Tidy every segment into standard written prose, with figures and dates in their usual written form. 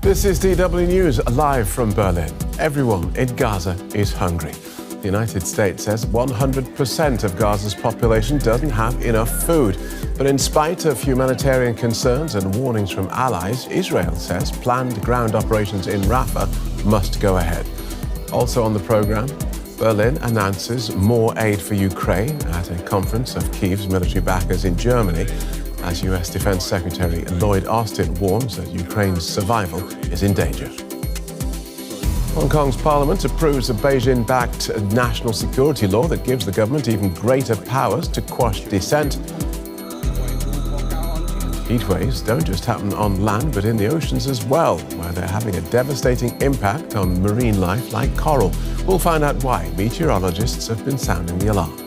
This is DW News, live from Berlin. Everyone in Gaza is hungry. The United States says 100% of Gaza's population doesn't have enough food. But in spite of humanitarian concerns and warnings from allies, Israel says planned ground operations in Rafah must go ahead. Also on the programme, Berlin announces more aid for Ukraine at a conference of Kiev's military backers in Germany, as US Defense Secretary Lloyd Austin warns that Ukraine's survival is in danger. Hong Kong's parliament approves a Beijing-backed national security law that gives the government even greater powers to quash dissent. Heatwaves don't just happen on land, but in the oceans as well, where they're having a devastating impact on marine life like coral. We'll find out why meteorologists have been sounding the alarm.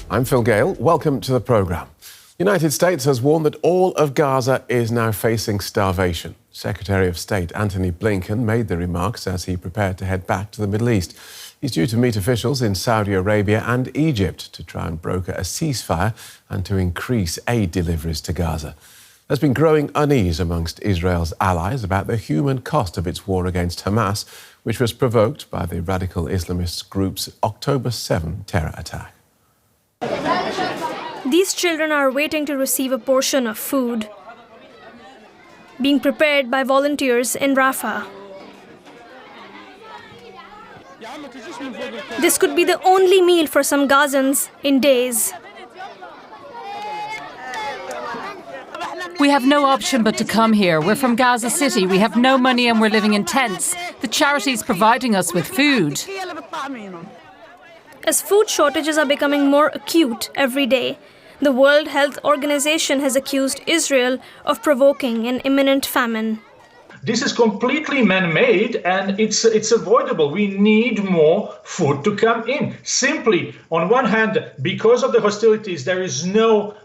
I'm Phil Gale. Welcome to the programme. The United States has warned that all of Gaza is now facing starvation. Secretary of State Antony Blinken made the remarks as he prepared to head back to the Middle East. He's due to meet officials in Saudi Arabia and Egypt to try and broker a ceasefire and to increase aid deliveries to Gaza. There's been growing unease amongst Israel's allies about the human cost of its war against Hamas, which was provoked by the radical Islamist group's October 7 terror attack. These children are waiting to receive a portion of food being prepared by volunteers in Rafah. This could be the only meal for some Gazans in days. We have no option but to come here. We're from Gaza City. We have no money and we're living in tents. The charity's providing us with food. As food shortages are becoming more acute every day, the World Health Organization has accused Israel of provoking an imminent famine. This is completely man-made and it's avoidable. We need more food to come in. Simply, on one hand, because of the hostilities, there is no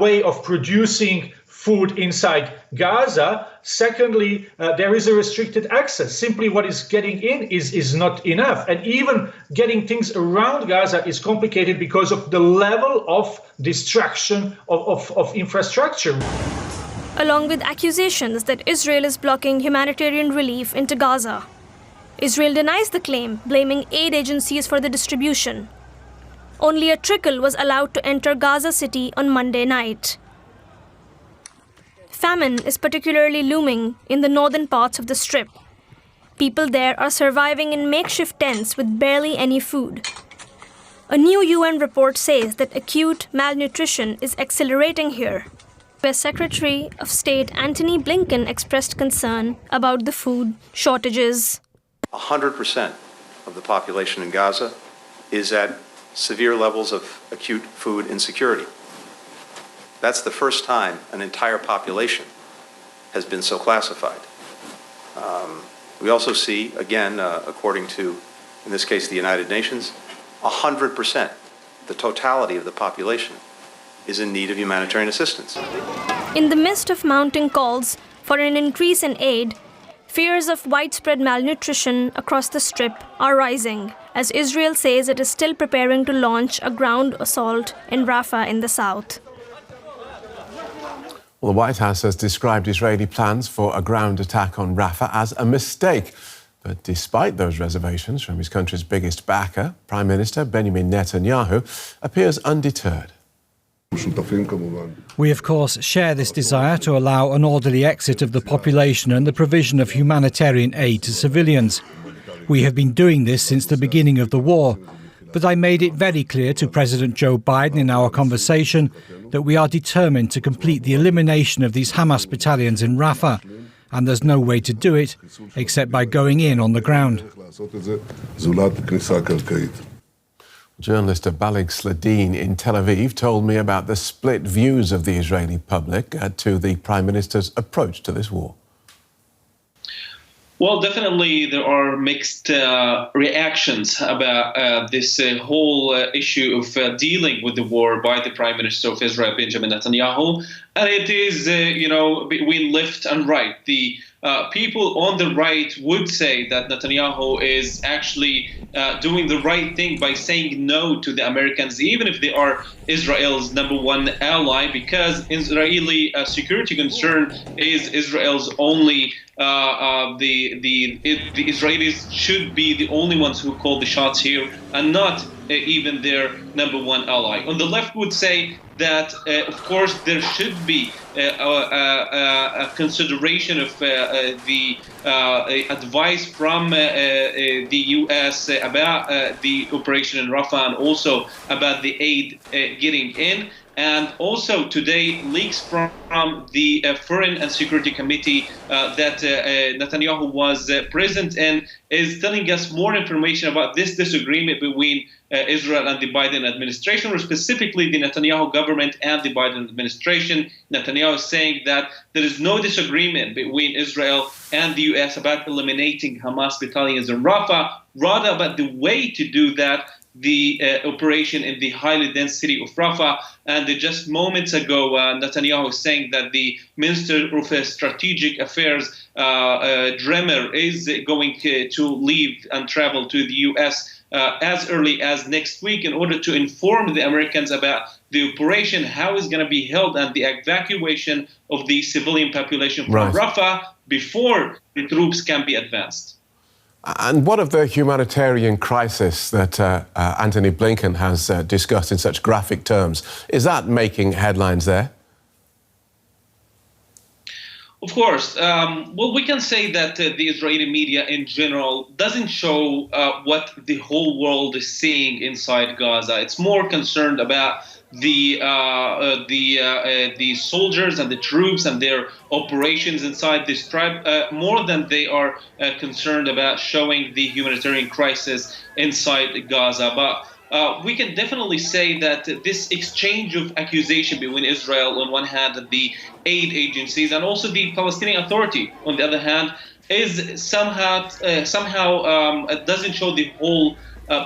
way of producing food inside Gaza. Secondly, there is a restricted access. Simply what is getting in is not enough. And even getting things around Gaza is complicated because of the level of destruction of infrastructure. Along with accusations that Israel is blocking humanitarian relief into Gaza. Israel denies the claim, blaming aid agencies for the distribution. Only a trickle was allowed to enter Gaza City on Monday night. Famine is particularly looming in the northern parts of the Strip. People there are surviving in makeshift tents with barely any food. A new UN report says that acute malnutrition is accelerating here, where Secretary of State Antony Blinken expressed concern about the food shortages. 100% of the population in Gaza is at severe levels of acute food insecurity. That's the first time an entire population has been so classified. We also see, again, according to, in this case, the United Nations, 100%, the totality of the population, is in need of humanitarian assistance. In the midst of mounting calls for an increase in aid, fears of widespread malnutrition across the Strip are rising, as Israel says it is still preparing to launch a ground assault in Rafah in the south. Well, the White House has described Israeli plans for a ground attack on Rafah as a mistake. But despite those reservations from his country's biggest backer, Prime Minister Benjamin Netanyahu appears undeterred. We, of course, share this desire to allow an orderly exit of the population and the provision of humanitarian aid to civilians. We have been doing this since the beginning of the war. But I made it very clear to President Joe Biden in our conversation that we are determined to complete the elimination of these Hamas battalions in Rafah, and there's no way to do it except by going in on the ground. Journalist Balig Sladin in Tel Aviv told me about the split views of the Israeli public to the Prime Minister's approach to this war. Well, definitely there are mixed reactions about this whole issue of dealing with the war by the Prime Minister of Israel, Benjamin Netanyahu. And it is, between left and right. The people on the right would say that Netanyahu is actually doing the right thing by saying no to the Americans, even if they are Israel's number one ally, because Israeli security concern is Israel's only. The Israelis should be the only ones who call the shots here, and not even their number one ally. On the left would say that, of course, there should be a consideration of the advice from the U.S. About the operation in Rafah, and also about the aid getting in. And also today, leaks from the Foreign and Security Committee that Netanyahu was present in is telling us more information about this disagreement between Israel and the Biden administration, or specifically the Netanyahu government and the Biden administration. Netanyahu is saying that there is no disagreement between Israel and the U.S. about eliminating Hamas battalions in Rafah, rather about the way to do that, the operation in the highly dense city of Rafah. And just moments ago, Netanyahu is saying that the Minister of Strategic Affairs, Dremer, is going to leave and travel to the U.S. As early as next week in order to inform the Americans about the operation, how it's going to be held, and the evacuation of the civilian population from Rafah before the troops can be advanced. And what of the humanitarian crisis that Antony Blinken has discussed in such graphic terms? Is that making headlines there? Of course. Well, we can say that the Israeli media in general doesn't show what the whole world is seeing inside Gaza. It's more concerned about the soldiers and the troops and their operations inside this tribe, more than they are concerned about showing the humanitarian crisis inside Gaza. But we can definitely say that this exchange of accusation between Israel on one hand and the aid agencies, and also the Palestinian Authority on the other hand, is somehow doesn't show the whole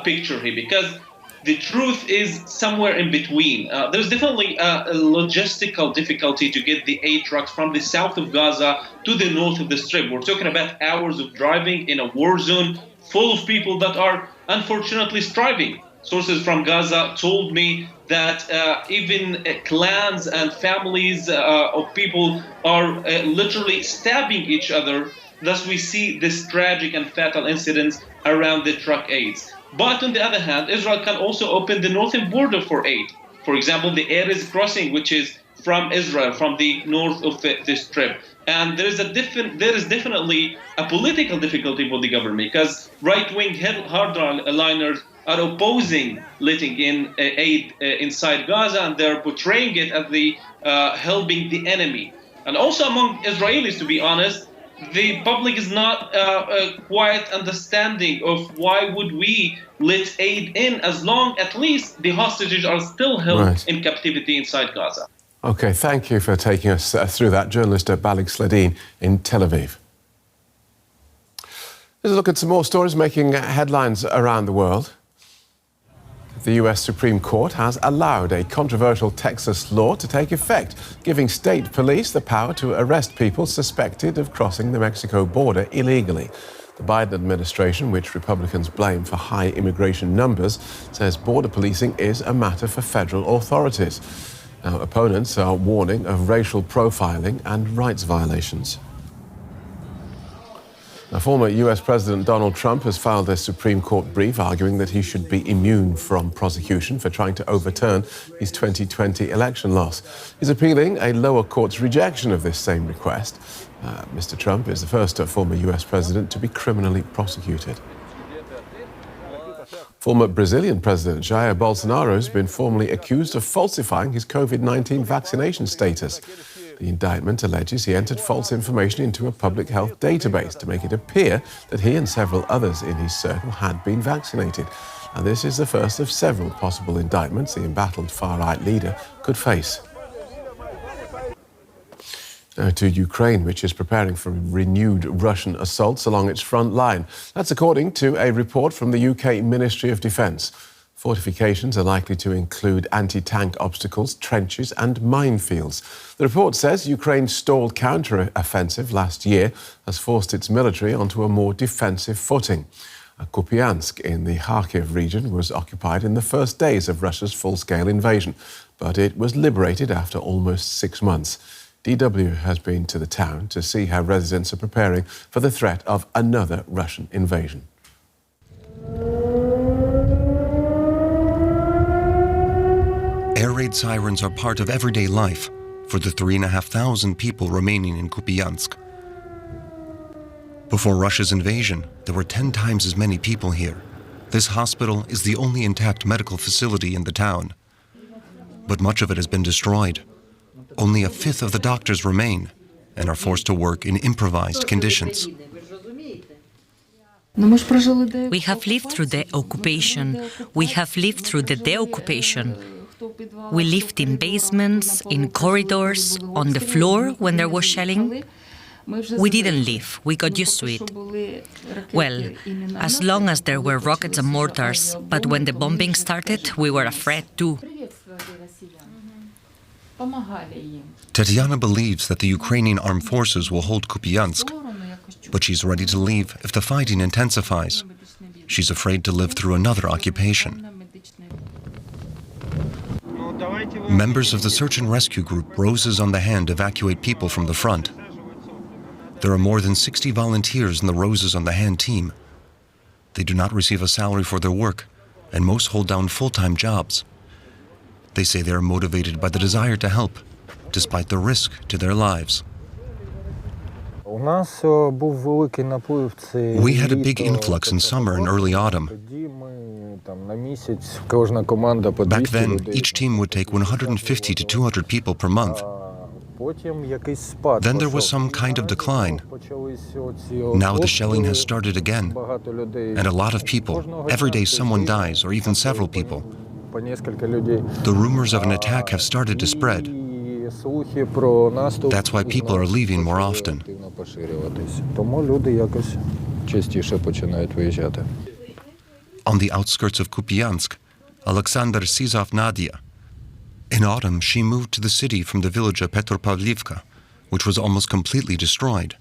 picture here, because the truth is somewhere in between. There's definitely a logistical difficulty to get the aid trucks from the south of Gaza to the north of the Strip. We're talking about hours of driving in a war zone full of people that are unfortunately starving. Sources from Gaza told me that even clans and families of people are literally stabbing each other. Thus, we see this tragic and fatal incidents around the truck aids. But on the other hand, Israel can also open the northern border for aid. For example, the Erez crossing, which is from Israel, from the north of the Strip. And there is definitely a political difficulty for the government, because right-wing hardliners are opposing letting in aid inside Gaza, and they're portraying it as the helping the enemy. And also among Israelis, to be honest, the public is not quite understanding of why would we let aid in as long at least the hostages are still held in captivity inside Gaza. OK, thank you for taking us through that. Journalist Balig Sledin in Tel Aviv. Let's look at some more stories making headlines around the world. The US Supreme Court has allowed a controversial Texas law to take effect, giving state police the power to arrest people suspected of crossing the Mexico border illegally. The Biden administration, which Republicans blame for high immigration numbers, says border policing is a matter for federal authorities. Now, opponents are warning of racial profiling and rights violations. Now, former US President Donald Trump has filed a Supreme Court brief arguing that he should be immune from prosecution for trying to overturn his 2020 election loss. He's appealing a lower court's rejection of this same request. Mr. Trump is the first former US president to be criminally prosecuted. Former Brazilian President Jair Bolsonaro has been formally accused of falsifying his COVID-19 vaccination status. The indictment alleges he entered false information into a public health database to make it appear that he and several others in his circle had been vaccinated. And this is the first of several possible indictments the embattled far-right leader could face. Now to Ukraine, which is preparing for renewed Russian assaults along its front line. That's according to a report from the UK Ministry of Defence. Fortifications are likely to include anti-tank obstacles, trenches and minefields. The report says Ukraine's stalled counter-offensive last year has forced its military onto a more defensive footing. Kupiansk in the Kharkiv region was occupied in the first days of Russia's full-scale invasion, but it was liberated after almost 6 months. DW has been to the town to see how residents are preparing for the threat of another Russian invasion. Air raid sirens are part of everyday life for the 3,500 people remaining in Kupiansk. Before Russia's invasion, there were 10 times as many people here. This hospital is the only intact medical facility in the town. But much of it has been destroyed. Only a fifth of the doctors remain and are forced to work in improvised conditions. We have lived through the occupation. We have lived through the deoccupation. We lived in basements, in corridors, on the floor when there was shelling. We didn't leave. We got used to it. Well, as long as there were rockets and mortars, but when the bombing started, we were afraid too. Tatiana believes that the Ukrainian armed forces will hold Kupiansk, but she's ready to leave if the fighting intensifies. She's afraid to live through another occupation. Members of the search and rescue group Roses on the Hand evacuate people from the front. There are more than 60 volunteers in the Roses on the Hand team. They do not receive a salary for their work, and most hold down full-time jobs. They say they are motivated by the desire to help, despite the risk to their lives. We had a big influx in summer and early autumn. Back then, each team would take 150 to 200 people per month. Then there was some kind of decline. Now the shelling has started again, and a lot of people. Every day someone dies, or even several people. The rumors of an attack have started to spread. That's why people are leaving more often. On the outskirts of Kupiansk, Alexander Sizov Nadia. In autumn, she moved to the city from the village of Petropavlivka, which was almost completely destroyed.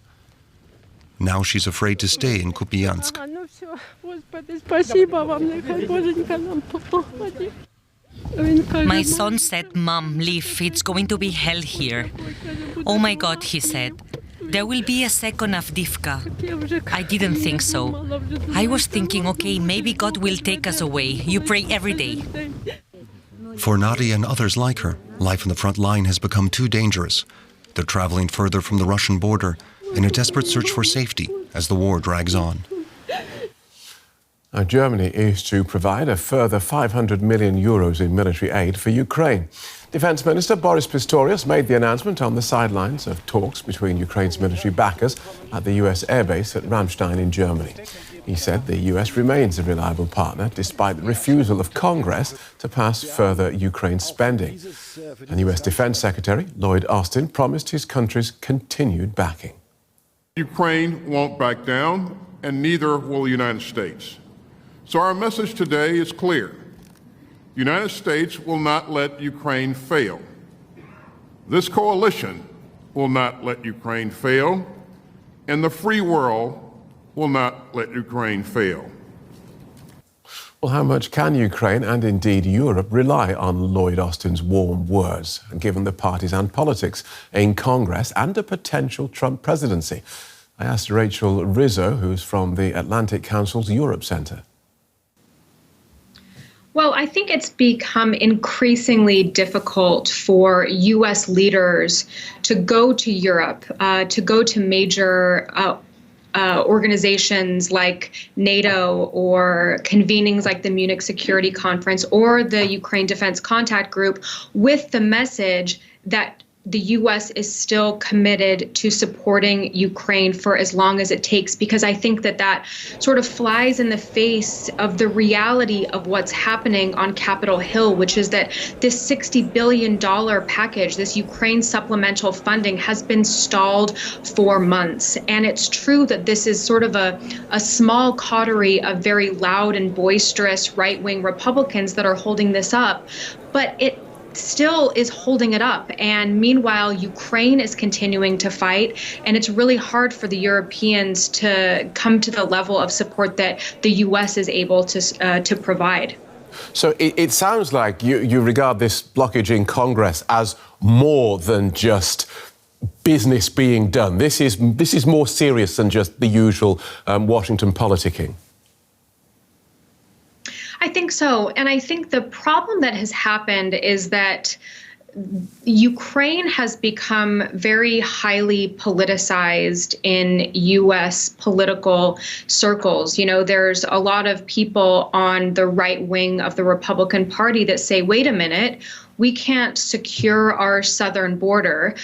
Now she's afraid to stay in Kupiansk. My son said, "Mom, leave. It's going to be hell here." "Oh my God," he said. "There will be a second Avdiivka." I didn't think so. I was thinking, okay, maybe God will take us away. You pray every day. For Nadia and others like her, life in the front line has become too dangerous. They're traveling further from the Russian border in a desperate search for safety as the war drags on. Now, Germany is to provide a further 500 million euros in military aid for Ukraine. Defence Minister Boris Pistorius made the announcement on the sidelines of talks between Ukraine's military backers at the US airbase at Ramstein in Germany. He said the US remains a reliable partner despite the refusal of Congress to pass further Ukraine spending. And US Defence Secretary Lloyd Austin promised his country's continued backing. Ukraine won't back down, and neither will the United States. So our message today is clear. The United States will not let Ukraine fail. This coalition will not let Ukraine fail, and the free world will not let Ukraine fail. Well, how much can Ukraine and indeed Europe rely on Lloyd Austin's warm words, given the partisan politics in Congress and a potential Trump presidency? I asked Rachel Rizzo, who's from the Atlantic Council's Europe Centre. Well, I think it's become increasingly difficult for U.S. leaders to go to Europe, to go to major organizations like NATO or convenings like the Munich Security Conference or the Ukraine Defense Contact Group with the message that the U.S. is still committed to supporting Ukraine for as long as it takes, because I think that sort of flies in the face of the reality of what's happening on Capitol Hill, which is that this $60 billion package, this Ukraine supplemental funding, has been stalled for months. And it's true that this is sort of a small coterie of very loud and boisterous right-wing Republicans that are holding this up, but it still is holding it up. And meanwhile, Ukraine is continuing to fight, and it's really hard for the Europeans to come to the level of support that the U.S. is able to provide. So it sounds like you regard this blockage in Congress as more than just business being done. This is more serious than just the usual Washington politicking. I think so. And I think the problem that has happened is that Ukraine has become very highly politicized in U.S. political circles. You know, there's a lot of people on the right wing of the Republican Party that say, wait a minute, we can't secure our southern border.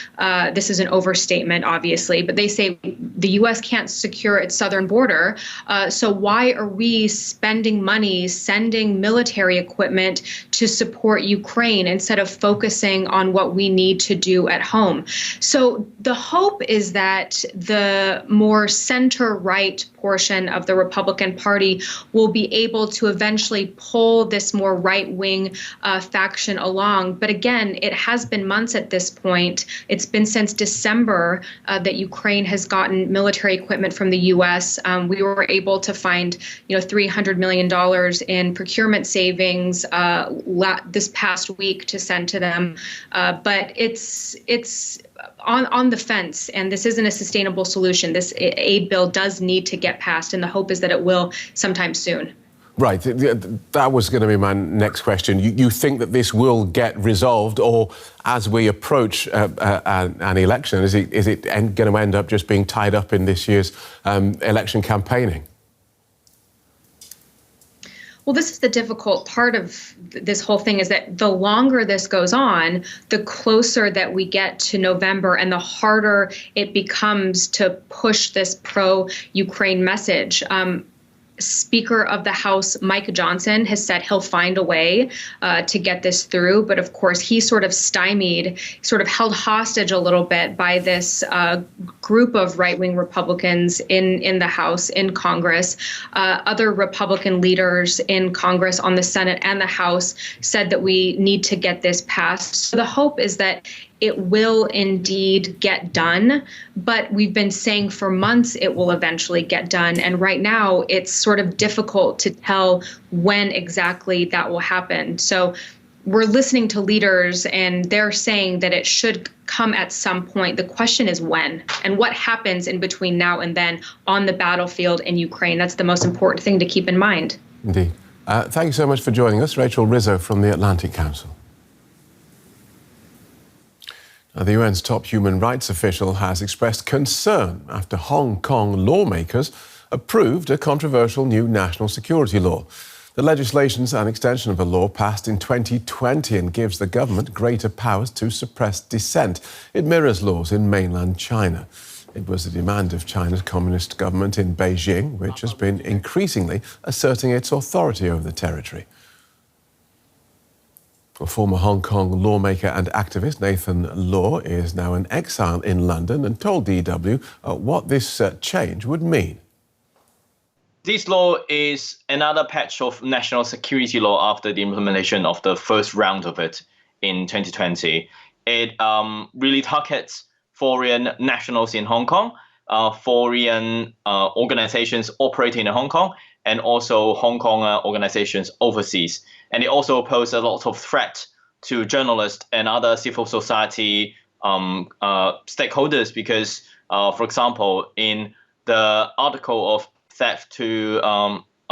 This is an overstatement, obviously, but they say the U.S. can't secure its southern border. So why are we spending money, sending military equipment to support Ukraine instead of focusing on what we need to do at home? So the hope is that the more center-right portion of the Republican Party will be able to eventually pull this more right-wing faction along. But again, it has been months at this point. It's been since December that Ukraine has gotten military equipment from the U.S. We were able to find, $300 million in procurement savings this past week to send to them. But it's on the fence, and this isn't a sustainable solution. This aid bill does need to get passed, and the hope is that it will sometime soon. Right. That was going to be my next question. You think that this will get resolved, or as we approach an election, is it going to end up just being tied up in this year's election campaigning? Well, this is the difficult part of this whole thing, is that the longer this goes on, the closer that we get to November and the harder it becomes to push this pro-Ukraine message. Speaker of the House, Mike Johnson, has said he'll find a way to get this through. But of course, he's sort of stymied, sort of held hostage a little bit by this group of right-wing Republicans in the House, in Congress. Other Republican leaders in Congress, on the Senate and the House, said that we need to get this passed. So the hope is that it will indeed get done, but we've been saying for months it will eventually get done. And right now it's sort of difficult to tell when exactly that will happen. So we're listening to leaders, and they're saying that it should come at some point. The question is when, and what happens in between now and then on the battlefield in Ukraine. That's the most important thing to keep in mind. Indeed. Thank you so much for joining us, Rachel Rizzo from the Atlantic Council. The UN's top human rights official has expressed concern after Hong Kong lawmakers approved a controversial new national security law. The legislation is an extension of a law passed in 2020 and gives the government greater powers to suppress dissent. It mirrors laws in mainland China. It was the demand of China's communist government in Beijing, which has been increasingly asserting its authority over the territory. A former Hong Kong lawmaker and activist, Nathan Law, is now in exile in London and told DW what this change would mean. This law is another patch of national security law after the implementation of the first round of it in 2020. It really targets foreign nationals in Hong Kong, foreign organizations operating in Hong Kong, and also Hong Kong organizations overseas. And it also poses a lot of threat to journalists and other civil society stakeholders because, for example, in the article of theft to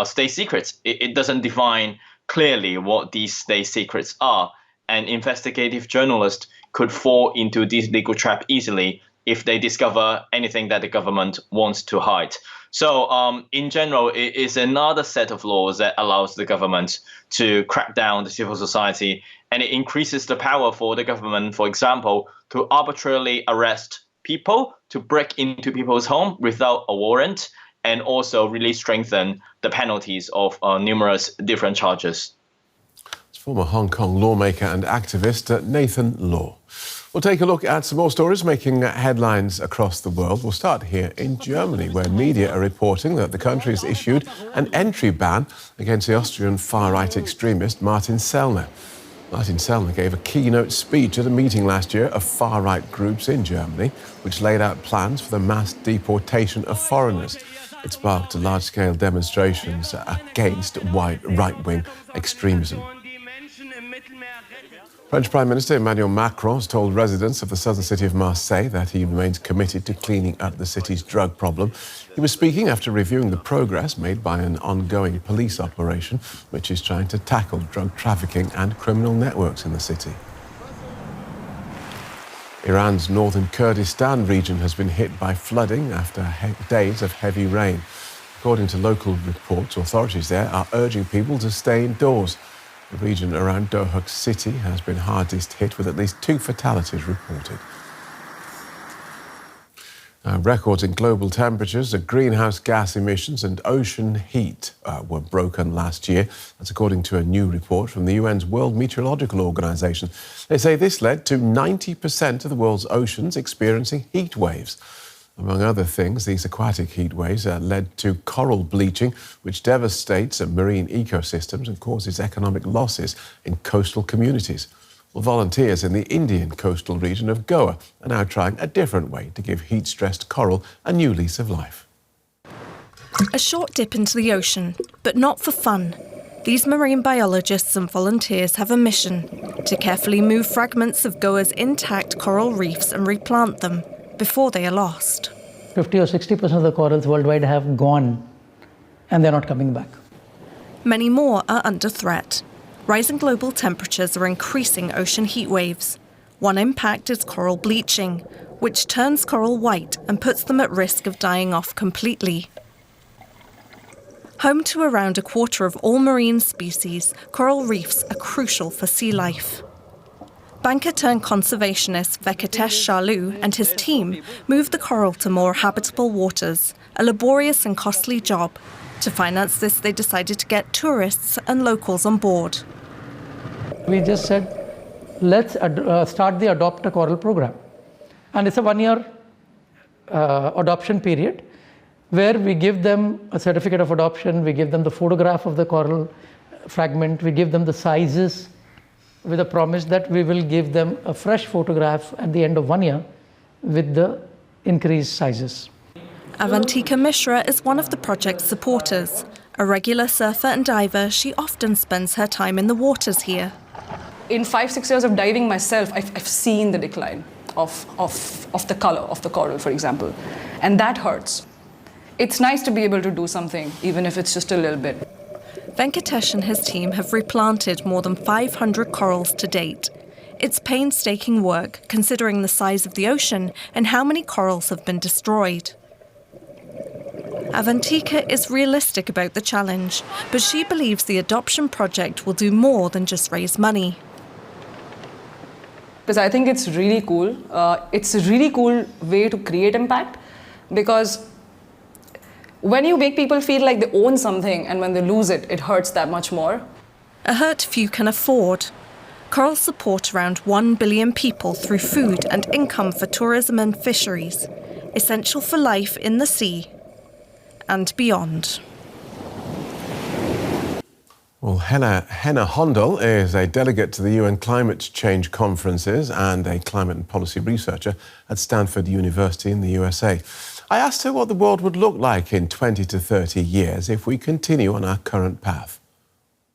state secrets, it doesn't define clearly what these state secrets are. And investigative journalists could fall into this legal trap easily if they discover anything that the government wants to hide. So in general, it is another set of laws that allows the government to crack down the civil society and it increases the power for the government, for example, to arbitrarily arrest people, to break into people's home without a warrant, and also really strengthen the penalties of numerous different charges. It's former Hong Kong lawmaker and activist Nathan Law. We'll take a look at some more stories making headlines across the world. We'll start here in Germany, where media are reporting that the country has issued an entry ban against the Austrian far-right extremist Martin Sellner. Martin Sellner gave a keynote speech at a meeting last year of far-right groups in Germany, which laid out plans for the mass deportation of foreigners. It sparked large-scale demonstrations against right-wing extremism. French Prime Minister Emmanuel Macron has told residents of the southern city of Marseille that he remains committed to cleaning up the city's drug problem. He was speaking after reviewing the progress made by an ongoing police operation which is trying to tackle drug trafficking and criminal networks in the city. Iran's northern Kurdistan region has been hit by flooding after days of heavy rain. According to local reports, authorities there are urging people to stay indoors. The region around Dohuk city has been hardest hit, with at least 2 fatalities reported. Records in global temperatures, greenhouse gas emissions and ocean heat were broken last year. That's according to a new report from the UN's World Meteorological Organization. They say this led to 90% of the world's oceans experiencing heat waves. Among other things, these aquatic heat waves led to coral bleaching, which devastates marine ecosystems and causes economic losses in coastal communities. Well, volunteers in the Indian coastal region of Goa are now trying a different way to give heat-stressed coral a new lease of life. A short dip into the ocean, but not for fun. These marine biologists and volunteers have a mission: to carefully move fragments of Goa's intact coral reefs and replant them before they are lost. 50 or 60% of the corals worldwide have gone, and they're not coming back. Many more are under threat. Rising global temperatures are increasing ocean heat waves. One impact is coral bleaching, which turns coral white and puts them at risk of dying off completely. Home to around a quarter of all marine species, coral reefs are crucial for sea life. Banker-turned-conservationist Venkatesh Shalu and his team moved the coral to more habitable waters, a laborious and costly job. To finance this, they decided to get tourists and locals on board. We just said, let's start the Adopt a Coral program. And it's a 1-year adoption period where we give them a certificate of adoption, we give them the photograph of the coral fragment, we give them the sizes, with a promise that we will give them a fresh photograph at the end of 1 year with the increased sizes. Avantika Mishra is one of the project's supporters. A regular surfer and diver, she often spends her time in the waters here. In 5-6 years of diving myself, I've seen the decline of the color of the coral, for example. And that hurts. It's nice to be able to do something, even if it's just a little bit. Venkatesh and his team have replanted more than 500 corals to date. It's painstaking work, considering the size of the ocean and how many corals have been destroyed. Avantika is realistic about the challenge, but she believes the adoption project will do more than just raise money. Because I think it's really cool. It's a really cool way to create impact, because when you make people feel like they own something and when they lose it, it hurts that much more. A hurt few can afford. Corals support around 1 billion people through food and income for tourism and fisheries, essential for life in the sea and beyond. Well, Henna Hondel is a delegate to the UN Climate Change Conferences and a climate and policy researcher at Stanford University in the USA. I asked her what the world would look like in 20 to 30 years if we continue on our current path.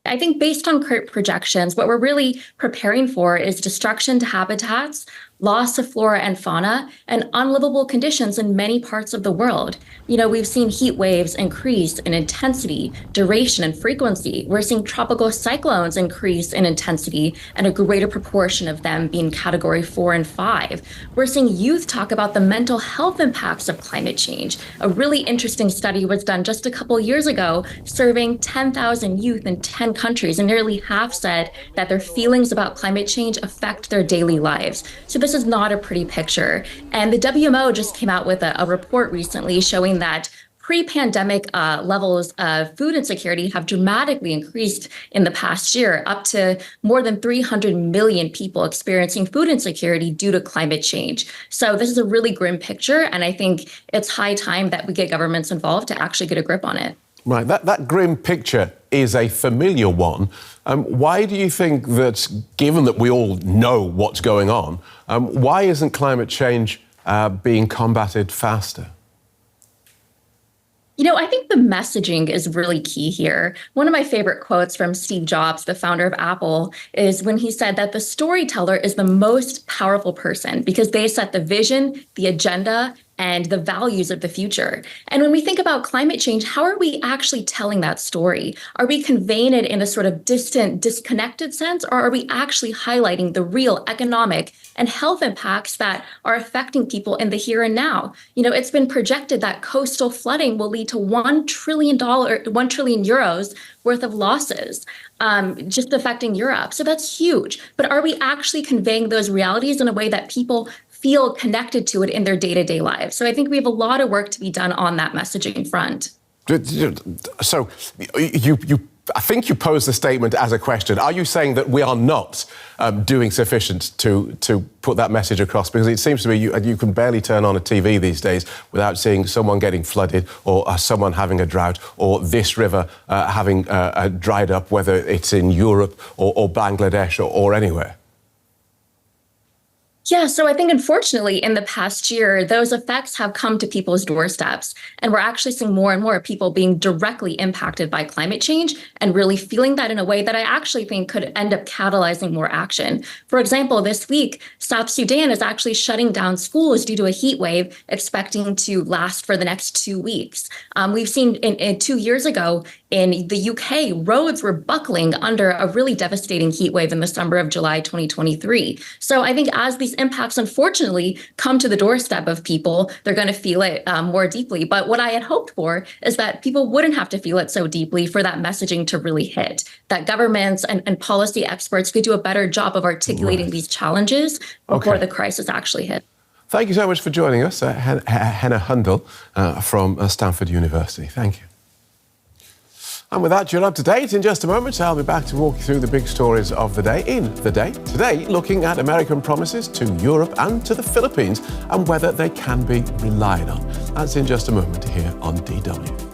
I think based on current projections, what we're really preparing for is destruction to habitats loss of flora and fauna, and unlivable conditions in many parts of the world. We've seen heat waves increase in intensity, duration, and frequency. We're seeing tropical cyclones increase in intensity, and a greater proportion of them being category 4 and 5. We're seeing youth talk about the mental health impacts of climate change. A really interesting study was done just a couple years ago, surveying 10,000 youth in 10 countries, and nearly half said that their feelings about climate change affect their daily lives. So this is not a pretty picture. And the WMO just came out with a report recently showing that pre-pandemic levels of food insecurity have dramatically increased in the past year, up to more than 300 million people experiencing food insecurity due to climate change. So this is a really grim picture, and I think it's high time that we get governments involved to actually get a grip on it. Right, that grim picture is a familiar one. Why do you think that, given that we all know what's going on, why isn't climate change being combated faster? I think the messaging is really key here. One of my favorite quotes from Steve Jobs, the founder of Apple, is when he said that the storyteller is the most powerful person because they set the vision, the agenda, and the values of the future. And when we think about climate change, how are we actually telling that story? Are we conveying it in a sort of distant, disconnected sense, or are we actually highlighting the real economic and health impacts that are affecting people in the here and now? It's been projected that coastal flooding will lead to €1 trillion worth of losses just affecting Europe. So that's huge. But are we actually conveying those realities in a way that people feel connected to it in their day-to-day lives? So I think we have a lot of work to be done on that messaging front. So I think you posed the statement as a question. Are you saying that we are not doing sufficient to put that message across? Because it seems to me you can barely turn on a TV these days without seeing someone getting flooded or someone having a drought or this river having dried up, whether it's in Europe or Bangladesh or anywhere. Yeah, so I think unfortunately in the past year, those effects have come to people's doorsteps. And we're actually seeing more and more people being directly impacted by climate change and really feeling that in a way that I actually think could end up catalyzing more action. For example, this week, South Sudan is actually shutting down schools due to a heat wave expecting to last for the next 2 weeks. We've seen 2 years ago in the UK, roads were buckling under a really devastating heat wave in the summer of July 2023. So I think as these impacts, unfortunately, come to the doorstep of people, they're going to feel it more deeply. But what I had hoped for is that people wouldn't have to feel it so deeply for that messaging to really hit, that governments and policy experts could do a better job of articulating these challenges before the crisis actually hit. Thank you so much for joining us, Henna Hundal from Stanford University. Thank you. And with that, you're up to date. In just a moment, I'll be back to walk you through the big stories of the day in The Day. Today, looking at American promises to Europe and to the Philippines and whether they can be relied on. That's in just a moment here on DW.